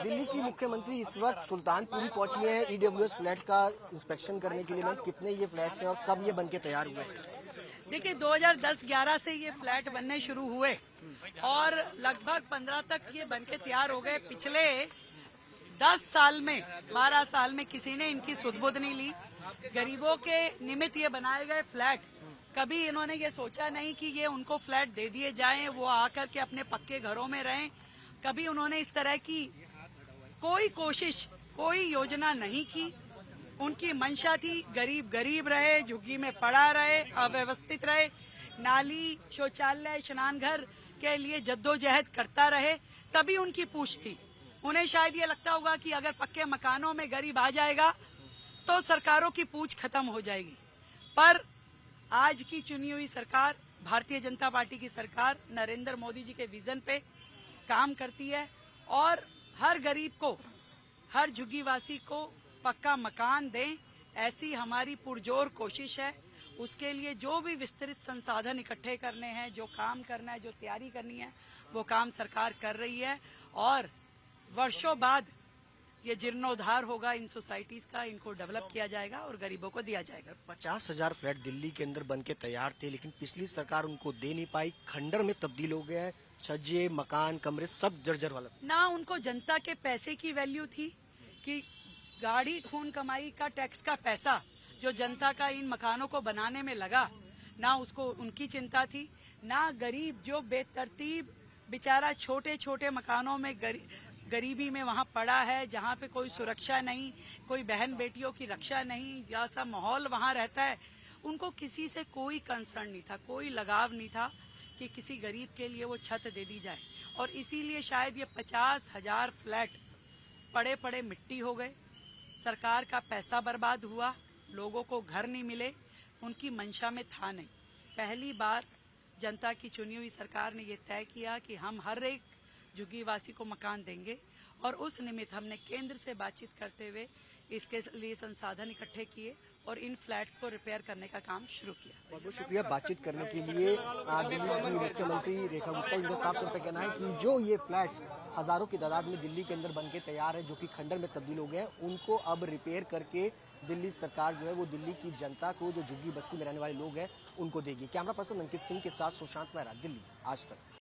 दिल्ली की मुख्यमंत्री इस वक्त सुल्तानपुरी पहुंची हैं ईडब्ल्यूएस फ्लैट का इंस्पेक्शन करने के लिए। मैं कितने ये फ्लैट्स हैं और कब ये बनके तैयार हुए? देखिए 2010-11 से ये फ्लैट बनने शुरू हुए और लगभग 15 तक ये बनके तैयार हो गए। पिछले 10 साल में 12 साल में किसी ने इनकी सुध-बुध नहीं ली। गरीबों के निमित्त ये बनाए गए फ्लैट, कभी इन्होंने ये सोचा नहीं कि ये उनको फ्लैट दे दिए जाएं, वो आकर के अपने पक्के घरों में रहें। कभी उन्होंने इस तरह की कोई कोशिश, कोई योजना नहीं की। उनकी मंशा थी गरीब गरीब रहे, झुग्गी में पड़ा रहे, अव्यवस्थित रहे, नाली, शौचालय, स्नानघर के लिए जद्दोजहद करता रहे, तभी उनकी पूछ थी। उन्हें शायद ये लगता होगा कि अगर पक्के मकानों में गरीब आ जाएगा तो सरकारों की पूछ खत्म हो जाएगी। पर आज की चुनी हुई सरकार, भारतीय जनता पार्टी की सरकार, नरेंद्र मोदी जी के विजन पे काम करती है और हर गरीब को, हर झुग्गीवासी को पक्का मकान दें, ऐसी हमारी पुरजोर कोशिश है। उसके लिए जो भी विस्तृत संसाधन इकट्ठे करने हैं, जो काम करना है, जो तैयारी करनी है, वो काम सरकार कर रही है और वर्षों बाद ये जीर्णोद्धार होगा इन सोसाइटीज का, इनको डेवलप किया जाएगा और गरीबों को दिया जाएगा। 50,000 फ्लैट दिल्ली के अंदर बनके तैयार थे, लेकिन पिछली सरकार उनको दे नहीं पाई। खंडर में तब्दील हो गया है, छज्जे, मकान, कमरे सब जर्जर वाला। ना उनको जनता के पैसे की वैल्यू थी कि गाड़ी खून कमाई का टैक्स का पैसा जो जनता का इन मकानों को बनाने में लगा, ना उसको उनकी चिंता थी। ना गरीब जो बेतरतीब बेचारा छोटे छोटे मकानों में गरीबी में वहाँ पड़ा है, जहाँ पे कोई सुरक्षा नहीं, कोई बहन बेटियों की रक्षा नहीं, जैसा माहौल वहाँ रहता है, उनको किसी से कोई कंसर्न नहीं था, कोई लगाव नहीं था कि किसी गरीब के लिए वो छत दे दी जाए। और इसीलिए शायद ये 50,000 फ्लैट पड़े पड़े मिट्टी हो गए, सरकार का पैसा बर्बाद हुआ, लोगों को घर नहीं मिले, उनकी मंशा में था नहीं। पहली बार जनता की चुनी हुई सरकार ने ये तय किया कि हम हर एक झुग्गीवासी को मकान देंगे और उस निमित्त हमने केंद्र से बातचीत करते हुए इसके लिए संसाधन इकट्ठे किए और इन फ्लैट्स को रिपेयर करने का काम शुरू किया। बहुत बहुत शुक्रिया बातचीत करने के लिए। दिल्ली की मुख्यमंत्री रेखा गुप्ता, इनका साफ तौर पर कहना है कि जो ये फ्लैट्स हजारों की तादाद में दिल्ली के अंदर बनके तैयार है, जो कि खंडर में तब्दील हो गए हैं, उनको अब रिपेयर करके दिल्ली सरकार जो है वो दिल्ली की जनता को, जो झुग्गी बस्ती में रहने वाले लोग हैं, उनको देगी। कैमरा पर्सन अंकित सिंह के साथ सुशांत मेहरा, दिल्ली आज तक।